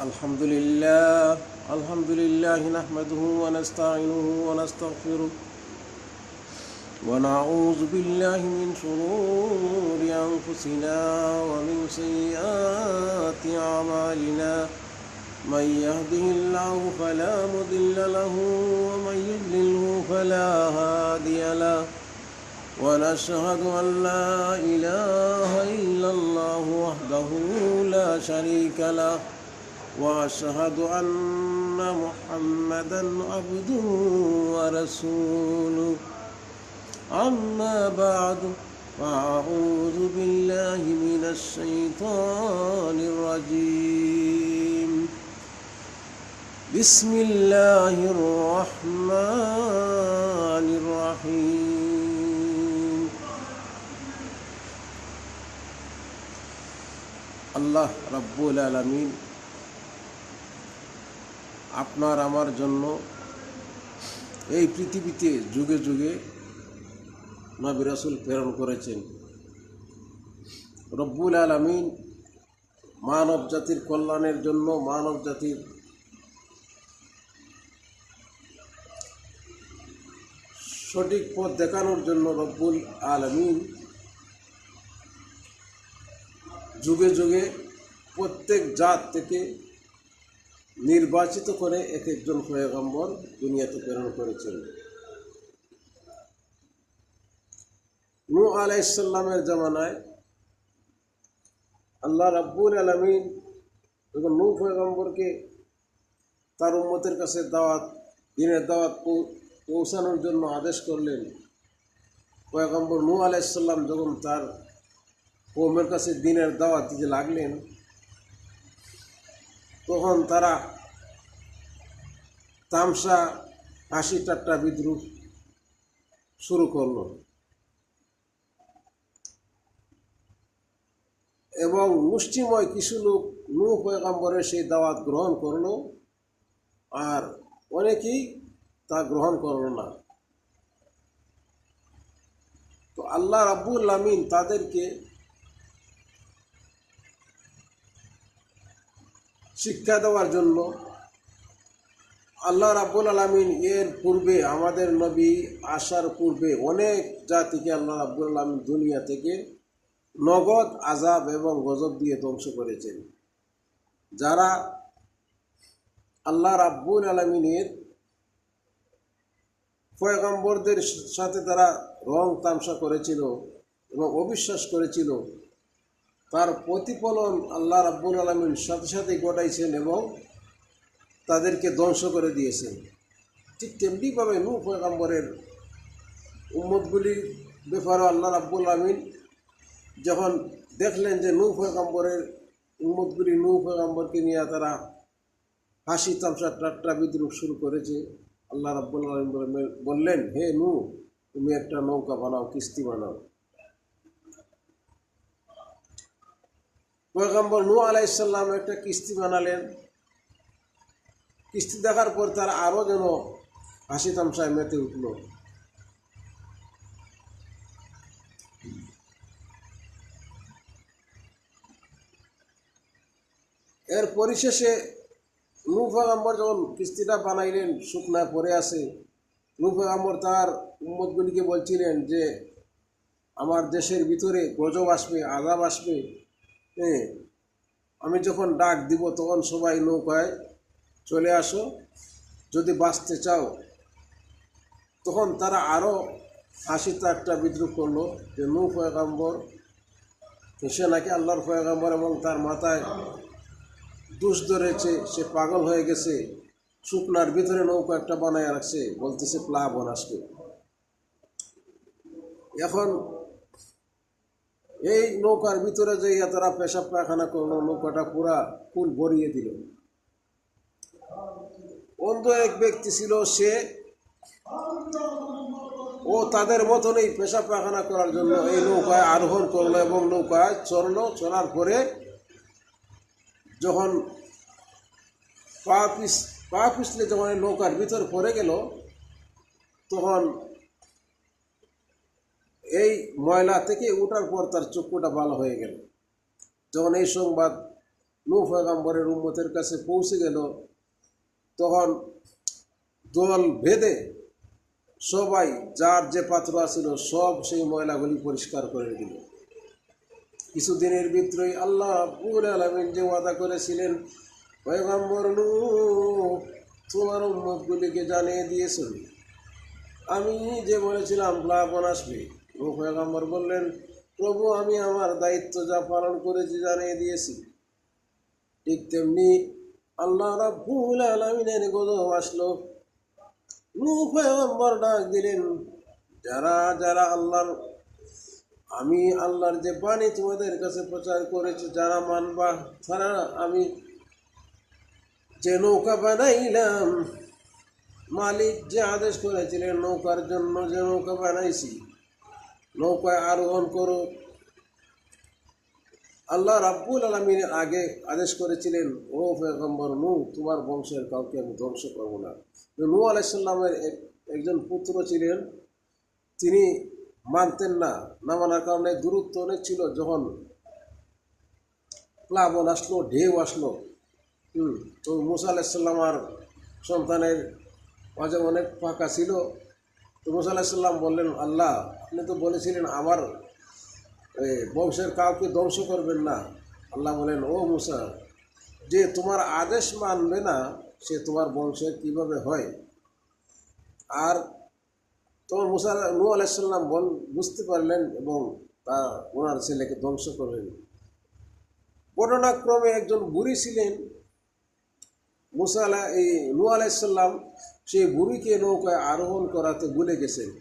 الحمد لله نحمده ونستعينه ونستغفره ونعوذ بالله من شرور أنفسنا ومن سيئات أعمالنا من يهده الله فلا مضل له ومن يضلله فلا هادي له ونشهد أن لا إله إلا الله وحده لا شريك له وأشهد أن محمدًا عبده ورسوله أما بعد فأعوذ بالله من الشيطان الرجيم بسم الله الرحمن الرحيم আল্লাহ রাব্বুল আলামিন আপনার আমার জন্য এই পৃথিবীতে যুগে যুগে নবী রাসূল প্রেরণ করেছেন। রব্বুল আলামিন মানব জাতির কল্যাণের জন্য, মানব জাতির সঠিক পথ দেখানোর জন্য রব্বুল আলামিন যুগে যুগে প্রত্যেক জাত থেকে নির্বাচিত করে এক একজন পয়গম্বর দুনিয়াতে প্রেরণ করেছেন। নূহ আলাইহিস সালামের জামানায় আল্লাহ রাব্বুল আলামিন যখন নূহ পয়গম্বরকে তার উম্মতের কাছে দ্বীনের দাওয়াত পৌঁছানোর জন্য আদেশ করলেন, পয়গম্বর নূহ আলাইহিস সালাম যখন তার কওমের কাছে দ্বীনের দাওয়াত দিতে লাগলেন, তখন তারা তামসা, হাসি ঠাট্টা, বিদ্রূপ শুরু করল এবং মুষ্টিময় কিছু লোক নূহ পয়গম্বরের সেই দাওয়াত গ্রহণ করল, আর অনেকেই তা গ্রহণ করল না। তো আল্লাহ রাব্বুল আলামিন তাদেরকে শিক্ষা দেওয়ার জন্য আল্লাহ রাব্বুল আলামিন এর পূর্বে, আমাদের নবী আসার পূর্বে অনেক জাতিকে আল্লাহ রাব্বুল আলামিন দুনিয়া থেকে নগদ আযাব এবং গজব দিয়ে ধ্বংস করেছেন। যারা আল্লাহ রাব্বুল আলামিনের পয়গম্বরদের সাথে তারা রং তামসা করেছিল এবং অবিশ্বাস করেছিল, তার প্রতিফলন আল্লাহ রাব্বুল আলামিন সাথে সাথে ঘটাইছেন এবং তাদেরকে ধ্বংস করে দিয়েছেন। ঠিক তেমনিভাবে নূহ পয়গম্বরের উম্মতগুলির ব্যাপারে আল্লাহ রাব্বুল আলামিন যখন দেখলেন যে নূহ পয়গম্বরের উম্মতগুলি নূহ পয়গম্বরকে নিয়ে তারা হাসি তামসা ঠাট্টা বিদ্রূপ শুরু করেছে, আল্লাহ রাব্বুল আলামিন বললেন, হে নূহ, তুমি একটা নৌকা বানাও, কিস্তি বানাও। পয়গম্বর নূহ আলাইহিস সালাম একটা কিস্তি বানালেন। কিস্তি দেখার পর তারা আরও যেন হাসি তামসায় মেতে উঠল। এর পরিশেষে নূহ পয়গম্বর যখন কিস্তিটা বানাইলেন, শুকনা পড়ে আছে, নূহ পয়গম্বর তার উম্মতগুলিকে বলছিলেন যে আমার দেশের ভিতরে গজব আসবে, আযাব আসবে, আমি যখন ডাক দিব তখন সবাই নৌকায় চলে আসো যদি বাঁচতে চাও। তখন তারা আরও হাসি ঠাট্টা বিদ্রূপ করলো যে নূহ পয়গম্বর সে নাকি আল্লাহর পয়গম্বর এবং তার মাথায় দোষ ধরেছে, সে পাগল হয়ে গেছে, শুকনার ভিতরে নৌকা একটা বানায় রাখছে, বলতেছে প্লাবন আসবে। এখন এই নৌকার ভিতরে যে তারা পেশাব পায়খানা করলো, নৌকাটা পুরা ফুল ভরিয়ে দিল। অন্য এক ব্যক্তি ছিল, ও তাদের মতনই পেশাব পায়খানা করার জন্য এই নৌকায় আরোহণ করলো এবং নৌকায় চড়লো। চড়ার পরে যখন পা পিছলে যখন এই নৌকার ভিতর পড়ে গেল, তখন এই ময়লা থেকে ওঠার পর তার চক্ষুটা ভালো হয়ে গেল। যখন এই সংবাদ নূহ পয়গম্বরের উম্মতের কাছে পৌঁছে গেল, তখন দল ভেদে সবাই যার যে পাত্র আছিল সব সেই ময়লাগুলি পরিষ্কার করে দিল। কিছুদিনের ভিতরেই আল্লাহ রাব্বুল আলামিন যে ওয়াদা করেছিলেন, পয়গম্বর নূহ তোমার উম্মতগুলিকে জানিয়ে দিয়েছেন, আমি যে বলেছিলাম প্লাবন আসবে। নূহ পয়গম্বর বললেন, প্রভু আমি আমার দায়িত্ব যা পালন করেছি জানিয়ে দিয়েছি। ঠিক তেমনি আল্লাহ রাব্বুল আলামিনের গজব আসলো। নূহ পয়গম্বর ডাক দিলেন, যারা যারা আমি আল্লাহর যে বাণী তোমাদের কাছে প্রচার করেছি যারা মানবা, তারা আমি যে নৌকা বানাইলাম, মালিক যে আদেশ করেছিলেন নৌকার জন্য যে নৌকা বানাইছি, নৌকায় আরোহণ করো। আল্লাহ রাব্বুল আলামিন আগে আদেশ করেছিলেন, ও পয়গম্বর নূহ তোমার বংশের কাউকে আমি ধ্বংস করবো না। নূহ আলাইহিস সালামের একজন পুত্র ছিলেন, তিনি মানতেন না, না মানার কারণে দূরত্ব অনেক ছিল। যখন প্লাবন আসলো, ঢেউ আসলো, তো মুসা আলাইহিস সালামের সন্তানের মাঝে অনেক ফাঁকা ছিল। তো মুসা আলাইহিস সালাম বললেন, আল্লাহ আপনি তো বলেছিলেন আমার বংশের কাউকে ধ্বংস করবেন না। আল্লাহ বলেন, ও মুসা, যে তোমার আদেশ মানবে না সে তোমার বংশের কিভাবে হয়? আর তোমার নূহ আলাইহিস সালাম বুঝতে পারলেন এবং তা ওনার ছেলেকে ধ্বংস করলেন। ঘটনাক্রমে একজন বুড়ি ছিলেন, নূহ আলাইহিস সালাম সেই বুড়িকে নৌকায় আরোহণ করাতে ভুলে গেছেন।